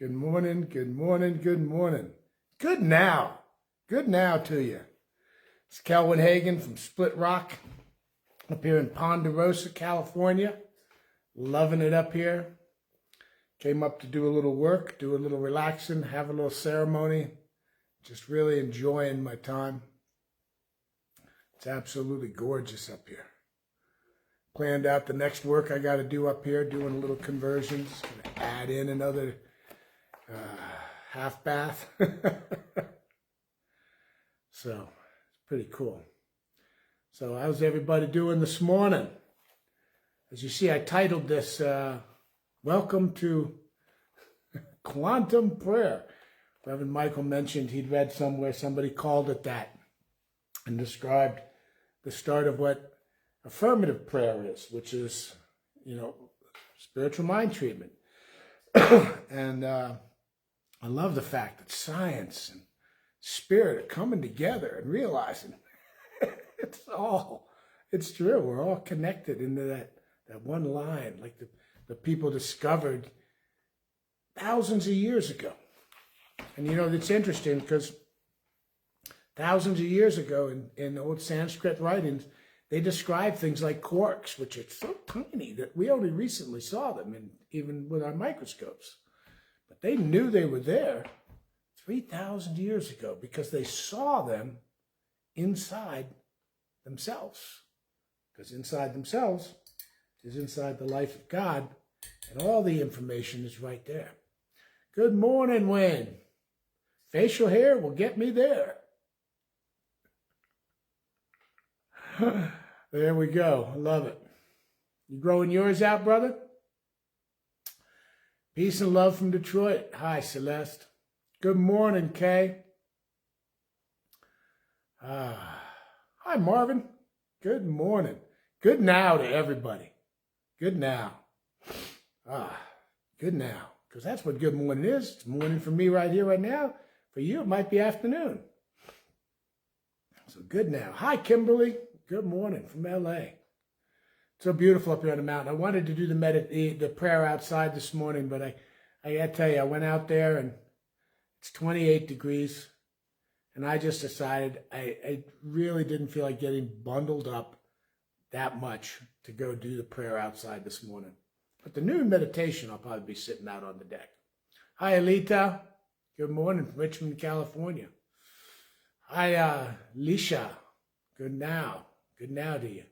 Good morning, good morning, good morning. Good now. Good now to you. It's Kelvin Hagan from Split Rock up here in Ponderosa, California. Loving it up here. Came up to do a little work, do a little relaxing, have a little ceremony. Just really enjoying my time. It's absolutely gorgeous up here. Planned out the next work I got to do up here, doing a little conversions. Gonna add in another half bath. So it's pretty cool. So how's everybody doing this morning? As you see, I titled this Welcome to Quantum Prayer. Reverend Michael mentioned he'd read somewhere somebody called it that and described the start of what affirmative prayer is, which is, spiritual mind treatment. And I love the fact that science and spirit are coming together and realizing it's true. We're all connected into that one line, like the people discovered thousands of years ago. And it's interesting because thousands of years ago in old Sanskrit writings, they describe things like quarks, which are so tiny that we only recently saw them, even with our microscopes. But they knew they were there 3,000 years ago because they saw them inside themselves. Because inside themselves is inside the life of God, and all the information is right there. Good morning, Wayne. Facial hair will get me there. There we go. I love it. You growing yours out, brother? Peace and love from Detroit. Hi, Celeste. Good morning, Kay. Hi, Marvin. Good morning. Good now to everybody. Good now. Good now. Because that's what good morning is. It's morning for me right here, right now. For you, it might be afternoon. So good now. Hi, Kimberly. Good morning from LA. So beautiful up here on the mountain. I wanted to do the prayer outside this morning, but I got to tell you, I went out there and it's 28 degrees. And I just decided I really didn't feel like getting bundled up that much to go do the prayer outside this morning. But the noon meditation, I'll probably be sitting out on the deck. Hi, Alita. Good morning from Richmond, California. Hi, Lisha. Good now. Good now to you.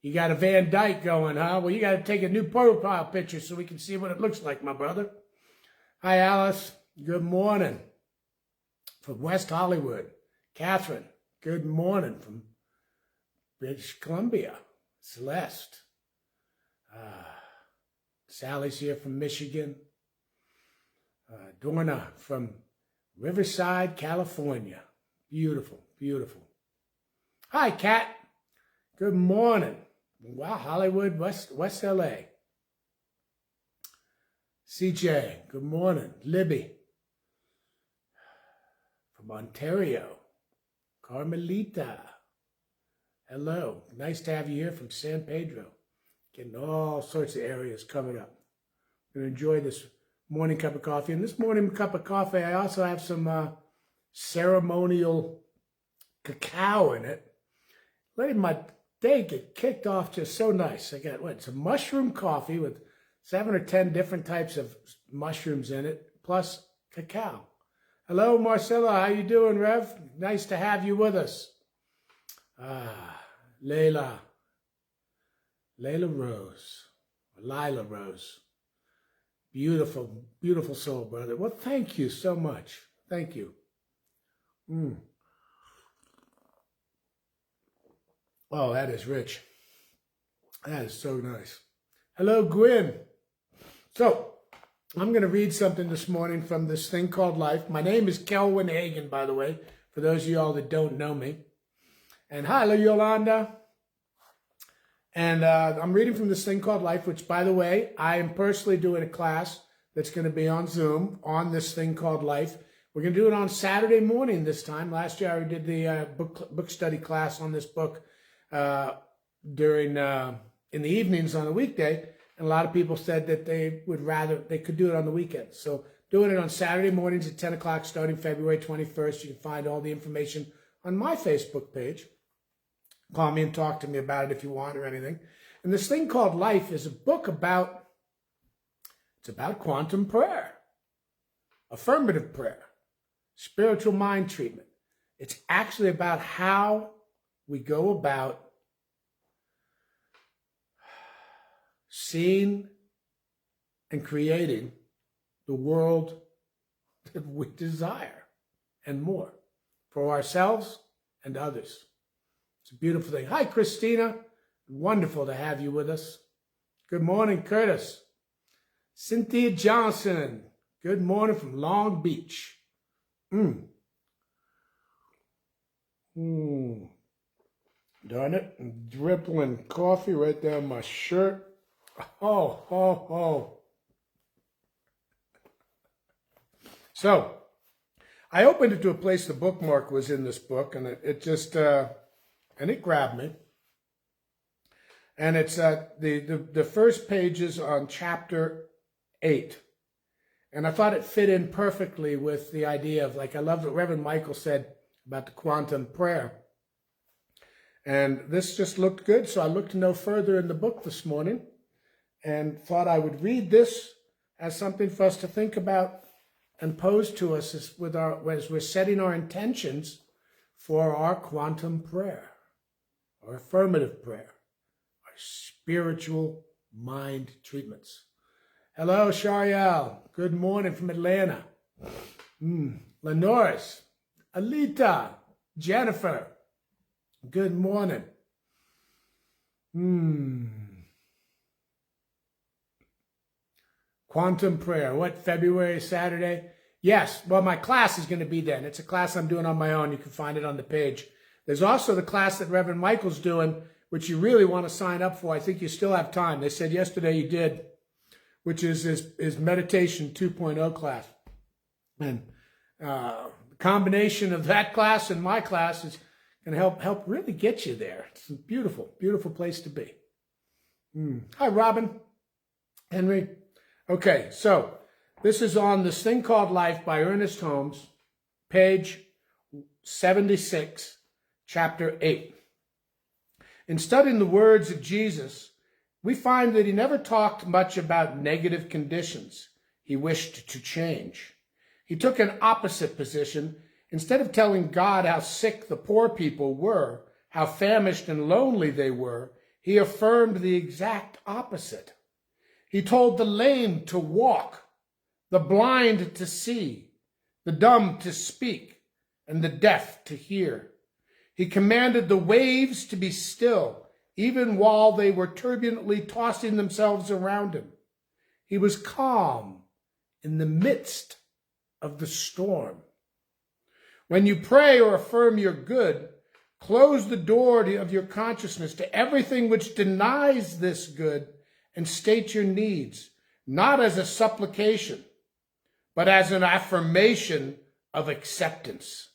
You got a Van Dyke going, huh? Well, you got to take a new profile picture so we can see what it looks like, my brother. Hi, Alice. Good morning from West Hollywood. Catherine, good morning from British Columbia. Celeste. Sally's here from Michigan. Dorna from Riverside, California. Beautiful, beautiful. Hi, Kat. Good morning. Wow, Hollywood, West LA. CJ, good morning. Libby from Ontario. Carmelita. Hello. Nice to have you here from San Pedro. Getting all sorts of areas covered up. I'm going to enjoy this morning cup of coffee. And this morning cup of coffee, I also have some ceremonial cacao in it. Letting my day get kicked off just so nice. I got, it's a mushroom coffee with 7 or 10 different types of mushrooms in it, plus cacao. Hello, Marcella. How you doing, Rev? Nice to have you with us. Lila Rose. Beautiful, beautiful soul, brother. Well, thank you so much. Thank you. Oh, that is rich. That is so nice. Hello, Gwen. So, I'm going to read something this morning from this thing called life. My name is Kelvin Hagan, by the way, for those of y'all that don't know me. And hi, Yolanda. And I'm reading from this thing called life, which, by the way, I am personally doing a class that's going to be on Zoom on this thing called life. We're going to do it on Saturday morning this time. Last year, I did the book study class on this book during in the evenings on a weekday. And a lot of people said that they could do it on the weekends. So doing it on Saturday mornings at 10 o'clock starting February 21st. You can find all the information on my Facebook page. Call me and talk to me about it if you want or anything. And this thing called Life is a book about quantum prayer, affirmative prayer, spiritual mind treatment. It's actually about how we go about seeing and creating the world that we desire and more for ourselves and others. It's a beautiful thing. Hi, Christina. Wonderful to have you with us. Good morning, Curtis. Cynthia Johnson. Good morning from Long Beach. Darn it. I'm dribbling coffee right down my shirt. Oh. So, I opened it to a place the bookmark was in this book, and it grabbed me. And it's the first pages on chapter 8. And I thought it fit in perfectly with the idea of, I love what Reverend Michael said about the quantum prayer. And this just looked good, so I looked no further in the book this morning and thought I would read this as something for us to think about and pose to us as we're setting our intentions for our quantum prayer, our affirmative prayer, our spiritual mind treatments. Hello, Shariel. Good morning from Atlanta. Lenoris, Alita, Jennifer. Good morning. Quantum prayer. What, February, Saturday? Yes. Well, my class is going to be then. It's a class I'm doing on my own. You can find it on the page. There's also the class that Reverend Michael's doing, which you really want to sign up for. I think you still have time. They said yesterday you did, which is his Meditation 2.0 class. And the combination of that class and my class is going to help really get you there. It's a beautiful, beautiful place to be. Hi, Robin. Henry. Okay, so this is on This Thing Called Life by Ernest Holmes, page 76, chapter 8. In studying the words of Jesus, we find that he never talked much about negative conditions he wished to change. He took an opposite position. Instead of telling God how sick the poor people were, how famished and lonely they were, he affirmed the exact opposite. He told the lame to walk, the blind to see, the dumb to speak, and the deaf to hear. He commanded the waves to be still, even while they were turbulently tossing themselves around him. He was calm in the midst of the storm. When you pray or affirm your good, close the door of your consciousness to everything which denies this good and state your needs, not as a supplication, but as an affirmation of acceptance.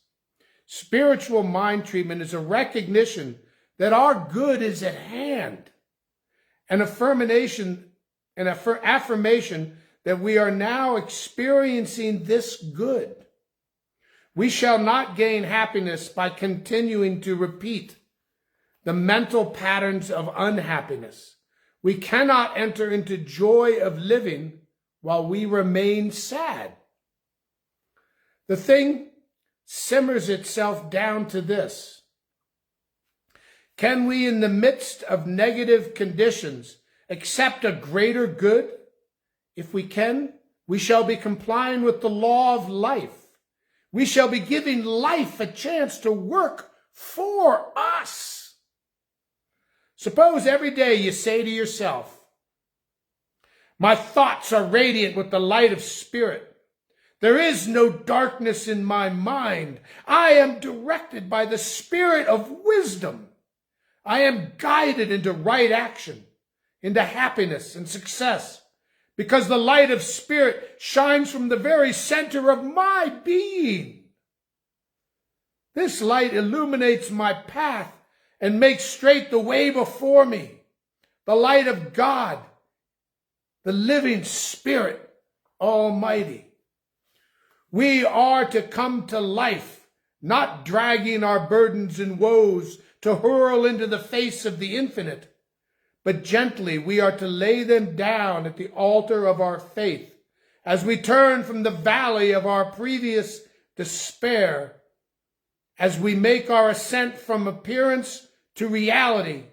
Spiritual mind treatment is a recognition that our good is at hand, an affirmation that we are now experiencing this good. We shall not gain happiness by continuing to repeat the mental patterns of unhappiness. We cannot enter into joy of living while we remain sad. The thing simmers itself down to this. Can we, in the midst of negative conditions, accept a greater good? If we can, we shall be complying with the law of life. We shall be giving life a chance to work for us. Suppose every day you say to yourself, my thoughts are radiant with the light of spirit. There is no darkness in my mind. I am directed by the spirit of wisdom. I am guided into right action, into happiness and success, because the light of spirit shines from the very center of my being. This light illuminates my path and makes straight the way before me. The light of God the living Spirit Almighty. We are to come to life, not dragging our burdens and woes to hurl into the face of the infinite, but gently we are to lay them down at the altar of our faith as we turn from the valley of our previous despair, as we make our ascent from appearance to reality.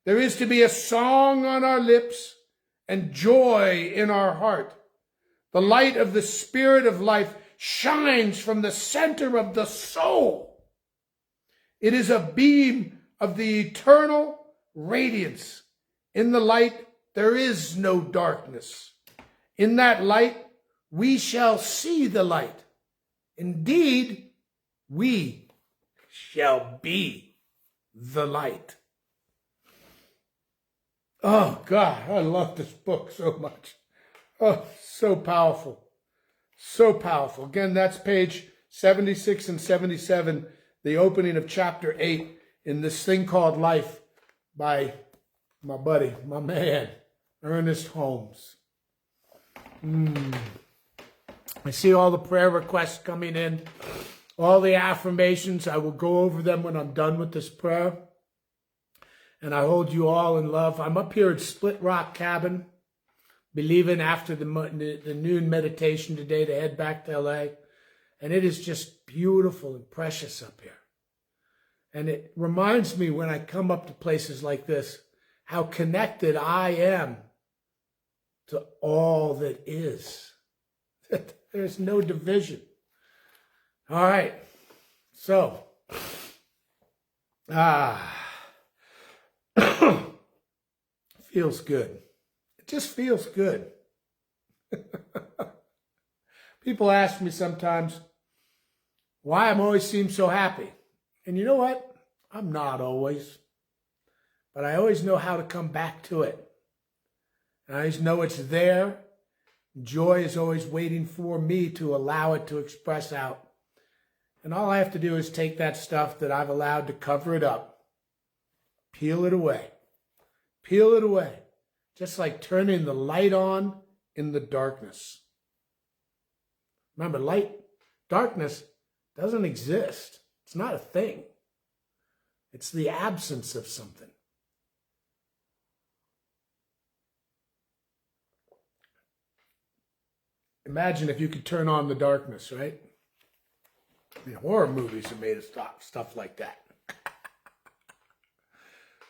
There is to be a song on our lips and joy in our heart. The light of the Spirit of life shines from the center of the soul. It is a beam of the eternal radiance. In the light, there is no darkness. In that light, we shall see the light. Indeed, we shall be the light. Oh, God, I love this book so much. Oh, so powerful. So powerful. Again, that's page 76 and 77, the opening of chapter 8 in this thing called Life by my buddy, my man, Ernest Holmes. I see all the prayer requests coming in, all the affirmations. I will go over them when I'm done with this prayer. And I hold you all in love. I'm up here at Split Rock Cabin, believing after the noon meditation today to head back to LA. And it is just beautiful and precious up here. And it reminds me when I come up to places like this, how connected I am to all that is. There's no division. All right. So, feels good. It just feels good. People ask me sometimes why I'm always seem so happy. And you know what? I'm not always. But I always know how to come back to it. And I always know it's there. Joy is always waiting for me to allow it to express out. And all I have to do is take that stuff that I've allowed to cover it up, peel it away. Peel it away. Just like turning the light on in the darkness. Remember, darkness doesn't exist. It's not a thing. It's the absence of something. Imagine if you could turn on the darkness, right? I mean, horror movies are made of stuff like that.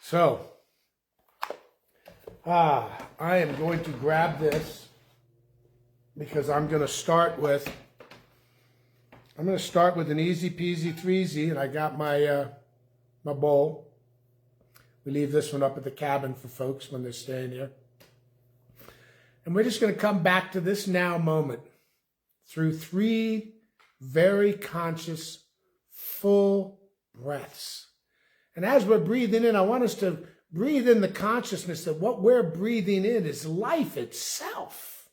So, I am going to grab this because I'm going to start with an easy peasy threesy, and I got my my bowl. We leave this one up at the cabin for folks when they're staying here. And we're just going to come back to this now moment through 3 very conscious, full breaths. And as we're breathing in, I want us to breathe in the consciousness that what we're breathing in is life itself.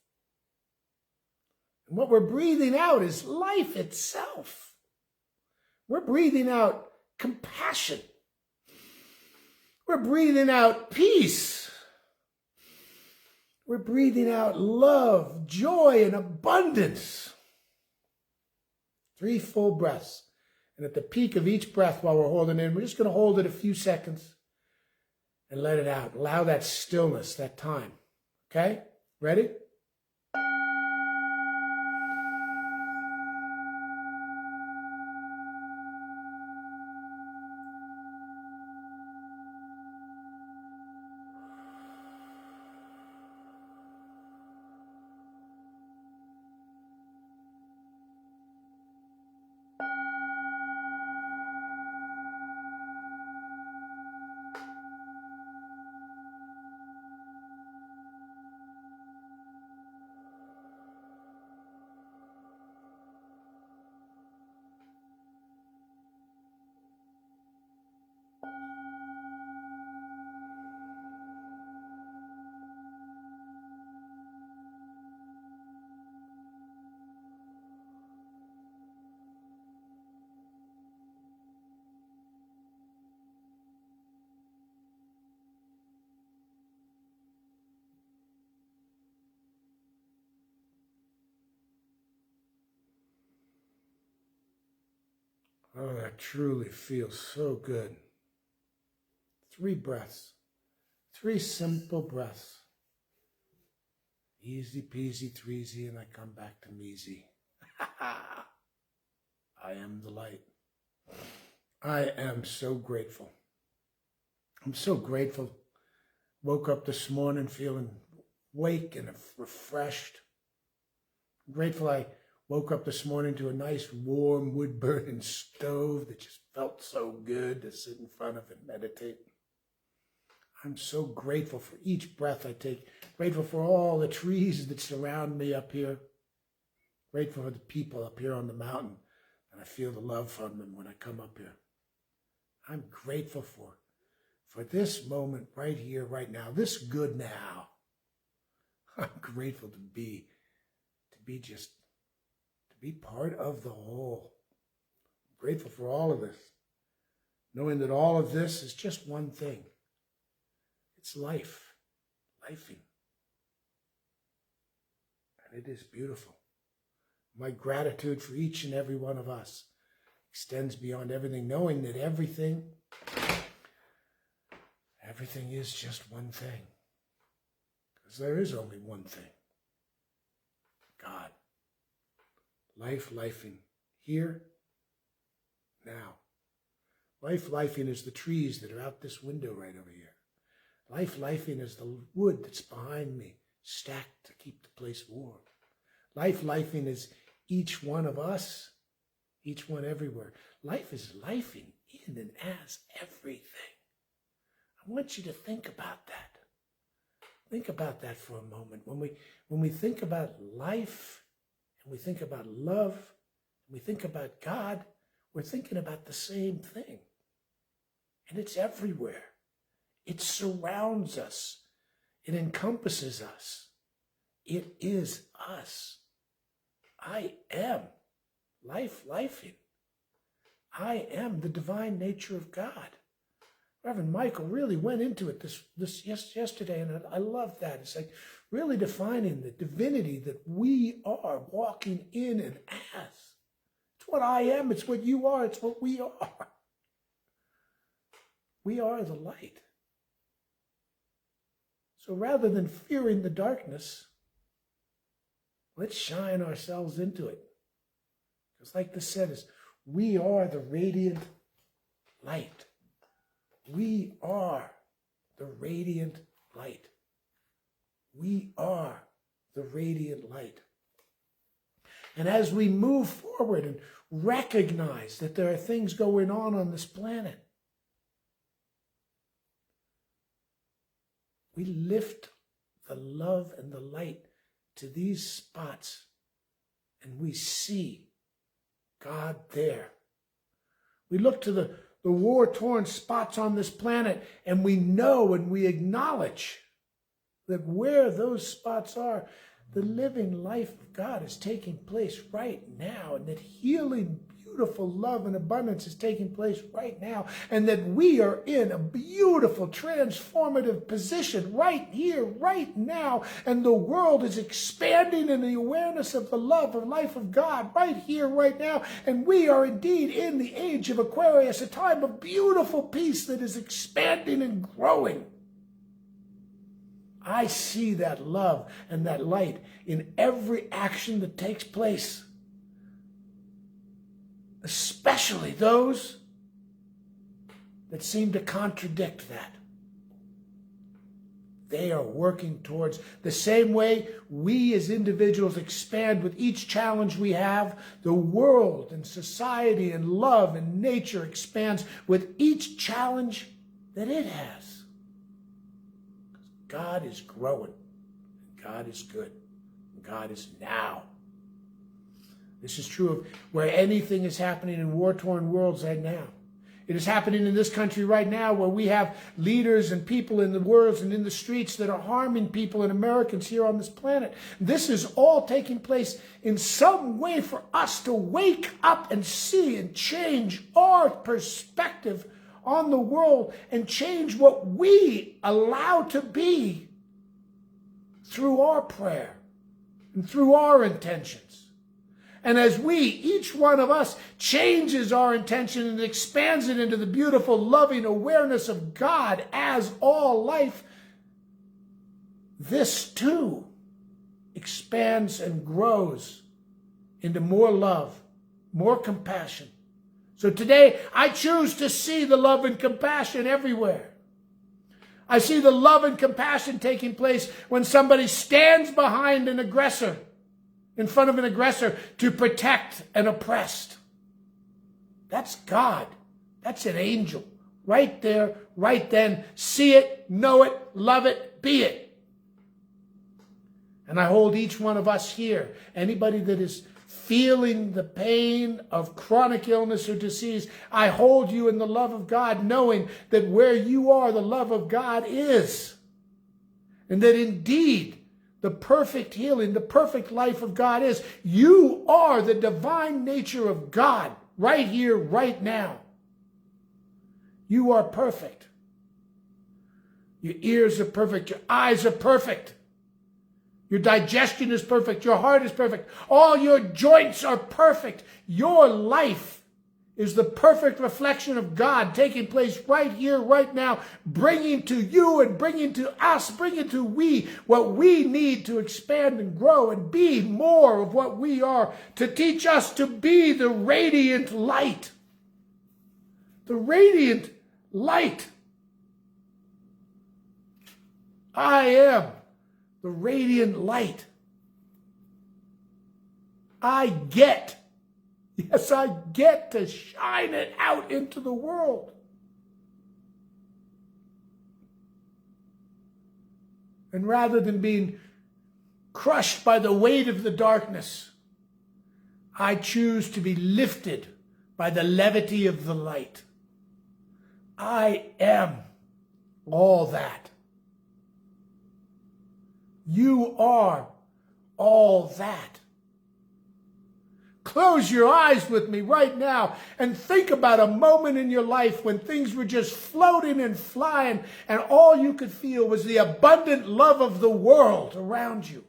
And what we're breathing out is life itself. We're breathing out compassion. We're breathing out peace. We're breathing out love, joy, and abundance. 3 full breaths. And at the peak of each breath while we're holding in, we're just going to hold it a few seconds and let it out. Allow that stillness, that time. Okay? Ready? Oh, that truly feels so good. 3 breaths. 3 simple breaths. Easy peasy, threesy, and I come back to measy. I am the light. I am so grateful. I'm so grateful. Woke up this morning feeling awake and refreshed. I'm grateful I woke up this morning to a nice warm wood-burning stove that just felt so good to sit in front of and meditate. I'm so grateful for each breath I take. Grateful for all the trees that surround me up here. Grateful for the people up here on the mountain. And I feel the love from them when I come up here. I'm grateful for this moment right here, right now, this good now. I'm grateful to be part of the whole. I'm grateful for all of this, knowing that all of this is just one thing. It's life, lifing. And it is beautiful. My gratitude for each and every one of us extends beyond everything, knowing that everything is just one thing. Because there is only one thing. God. Life, lifing. Here, now. Life, lifing is the trees that are out this window right over here. Life, lifing is the wood that's behind me, stacked to keep the place warm. Life, lifing is each one of us, each one everywhere. Life is lifing in and as everything. I want you to think about that. Think about that for a moment. When we think about life, and we think about love, and we think about God, we're thinking about the same thing. And it's everywhere. It surrounds us. It encompasses us. It is us. I am life, lifing. I am the divine nature of God. Reverend Michael really went into it yesterday, and I love that. It's like really defining the divinity that we are walking in and as. It's what I am, it's what you are, it's what we are. We are the light. So rather than fearing the darkness, let's shine ourselves into it. Because like this said, we are the radiant light. We are the radiant light. We are the radiant light. And as we move forward and recognize that there are things going on this planet, we lift the love and the light to these spots, and we see God there. We look to the war-torn spots on this planet, and we know and we acknowledge that where those spots are, the living life of God is taking place right now, and that healing, beautiful love and abundance is taking place right now, and that we are in a beautiful, transformative position right here, right now, and the world is expanding in the awareness of the love and life of God right here, right now, and we are indeed in the age of Aquarius, a time of beautiful peace that is expanding and growing. I see that love and that light in every action that takes place, especially those that seem to contradict that. They are working towards the same way we as individuals expand with each challenge we have. The world and society and love and nature expands with each challenge that it has. God is growing. God is good. God is now. This is true of where anything is happening in war-torn worlds right now. It is happening in this country right now where we have leaders and people in the world and in the streets that are harming people and Americans here on this planet. This is all taking place in some way for us to wake up and see and change our perspective on the world and change what we allow to be through our prayer and through our intentions. And as each one of us, changes our intention and expands it into the beautiful, loving awareness of God as all life, this too expands and grows into more love, more compassion. So today, I choose to see the love and compassion everywhere. I see the love and compassion taking place when somebody stands behind an aggressor, in front of an aggressor, to protect an oppressed. That's God. That's an angel. Right there, right then. See it, know it, love it, be it. And I hold each one of us here, anybody that is feeling the pain of chronic illness or disease, I hold you in the love of God, knowing that where you are, the love of God is. And that indeed, the perfect healing, the perfect life of God is. You are the divine nature of God right here, right now. You are perfect. Your ears are perfect. Your eyes are perfect. Your digestion is perfect. Your heart is perfect. All your joints are perfect. Your life is the perfect reflection of God taking place right here, right now, bringing to you and bringing to us, bringing to we what we need to expand and grow and be more of what we are, to teach us to be the radiant light. The radiant light. I am the radiant light. I get to shine it out into the world. And rather than being crushed by the weight of the darkness, I choose to be lifted by the levity of the light. I am all that. You are all that. Close your eyes with me right now and think about a moment in your life when things were just floating and flying and all you could feel was the abundant love of the world around you.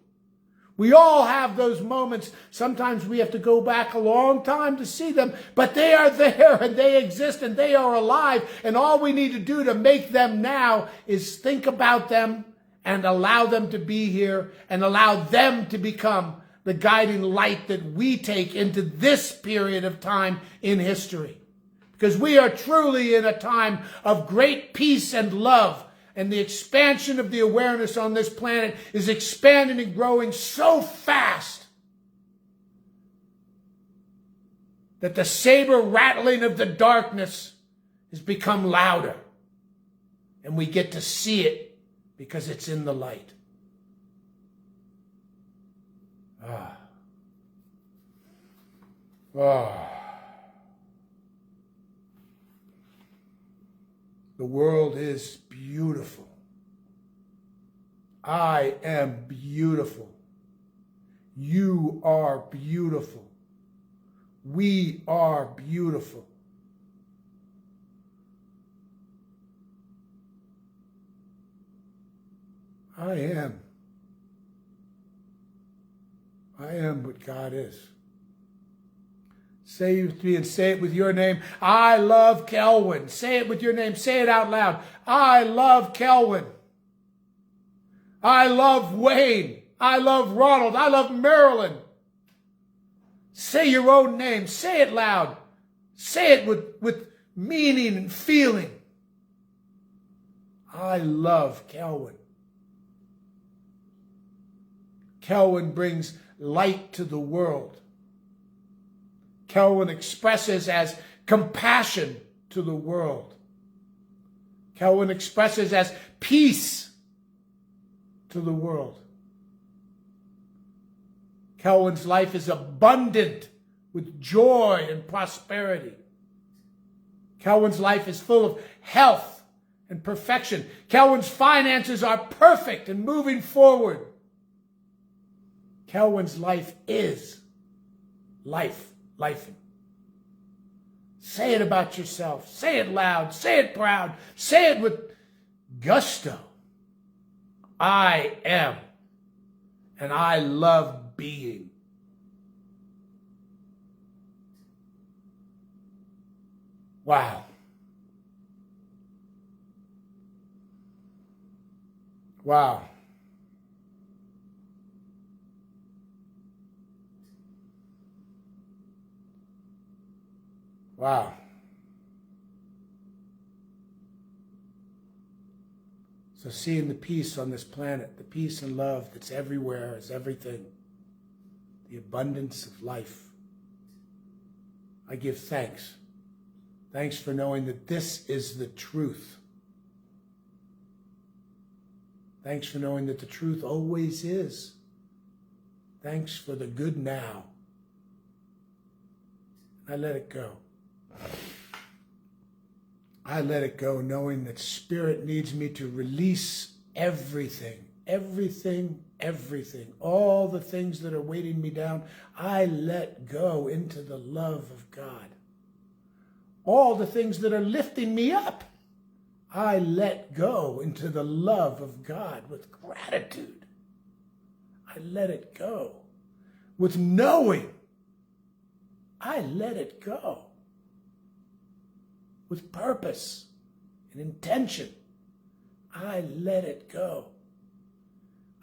We all have those moments. Sometimes we have to go back a long time to see them, but they are there and they exist and they are alive. And all we need to do to make them now is think about them and allow them to be here and allow them to become the guiding light that we take into this period of time in history. Because we are truly in a time of great peace and love, and the expansion of the awareness on this planet is expanding and growing so fast that the saber rattling of the darkness has become louder, and we get to see it because it's in the light. The world is beautiful. I am beautiful. You are beautiful. We are beautiful. I am. I am what God is. Say it with me and say it with your name. I love Kelwin. Say it with your name. Say it out loud. I love Kelwin. I love Wayne. I love Ronald. I love Marilyn. Say your own name. Say it loud. Say it with meaning and feeling. I love Kelwin. Kelwin brings light to the world. Kelwin expresses as compassion to the world. Kelwin expresses as peace to the world. Kelwin's life is abundant with joy and prosperity. Kelwin's life is full of health and perfection. Kelwin's finances are perfect and moving forward. Kelwin's life is life. Say it about yourself. Say it loud. Say it proud. Say it with gusto. I am, and I love being. Wow. Wow. Wow. So seeing the peace on this planet, the peace and love that's everywhere, is everything, the abundance of life. I give thanks. Thanks for knowing that this is the truth. Thanks for knowing that the truth always is. Thanks for the good now. I let it go. I let it go knowing that Spirit needs me to release everything, everything, everything, all the things that are weighting me down. I let go into the love of God. All the things that are lifting me up, I let go into the love of God with gratitude. I let it go. With knowing, I let it go. With purpose and intention, I let it go.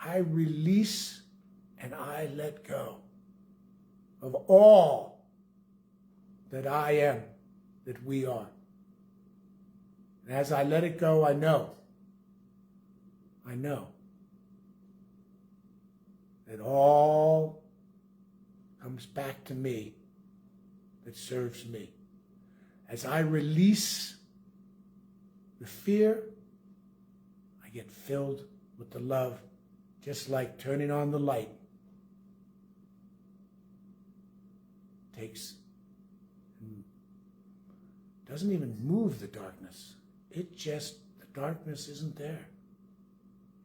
I release and I let go of all that I am, that we are. And as I let it go, I know that all comes back to me that serves me. As I release the fear, I get filled with the love, just like turning on the light doesn't even move the darkness. The darkness isn't there.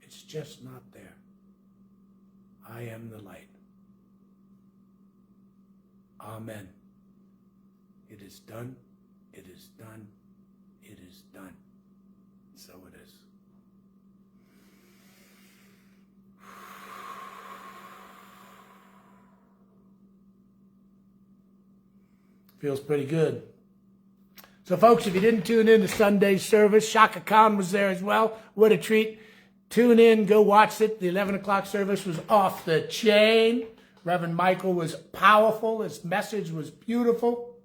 It's just not there. I am the light. Amen. It is done. It is done. It is done. So it is. Feels pretty good. So folks, if you didn't tune in to Sunday's service, Shaka Khan was there as well. What a treat. Tune in, go watch it. The 11 o'clock service was off the chain. Reverend Michael was powerful. His message was beautiful.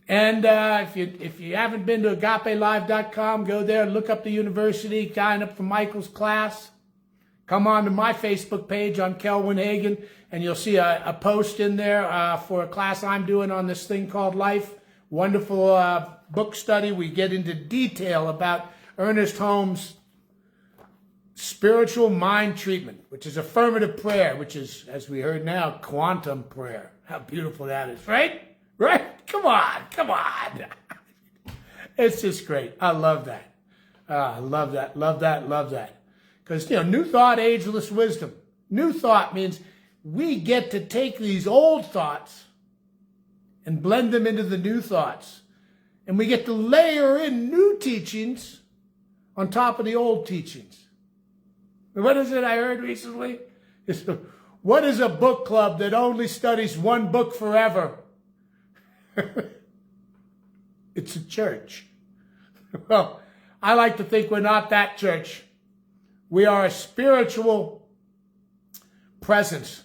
And if you haven't been to agapelive.com, go there, look up the university, sign up for Michael's class. Come on to my Facebook page on Kelvin Hagan, and you'll see a post in there for a class I'm doing on this thing called Life. Wonderful book study. We get into detail about Ernest Holmes' spiritual mind treatment, which is affirmative prayer, which is, as we heard now, quantum prayer. How beautiful that is, right? Right? Come on. It's just great. I love that. I love that. Because, new thought, ageless wisdom. New thought means we get to take these old thoughts and blend them into the new thoughts. And we get to layer in new teachings on top of the old teachings. What is it I heard recently? What is a book club that only studies one book forever? It's a church. Well, I like to think we're not that church. We are a spiritual presence.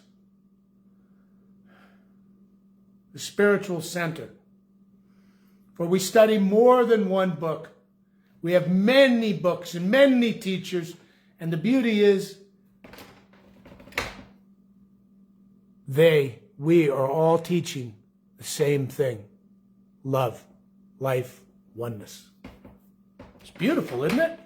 The spiritual center. For we study more than one book. We have many books and many teachers. And the beauty is, we are all teaching the same thing. Love, life, oneness. It's beautiful, isn't it?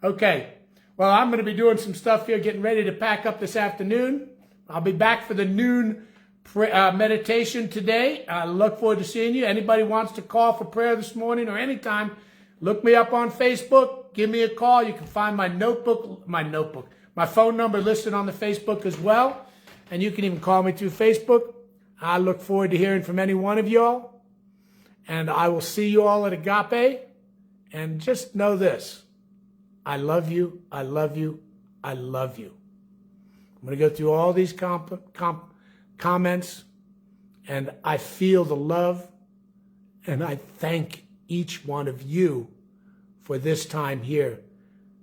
Okay. Well, I'm going to be doing some stuff here, getting ready to pack up this afternoon. I'll be back for the noon meditation today. I look forward to seeing you. Anybody wants to call for prayer this morning or anytime, look me up on Facebook. Give me a call. You can find my phone number listed on the Facebook as well. And you can even call me through Facebook. I look forward to hearing from any one of y'all. And I will see you all at Agape. And just know this. I love you. I love you. I love you. I'm going to go through all these comments. And I feel the love, and I thank each one of you for this time here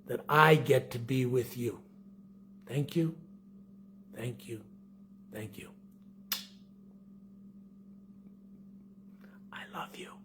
that I get to be with you. Thank you, thank you, thank you. I love you.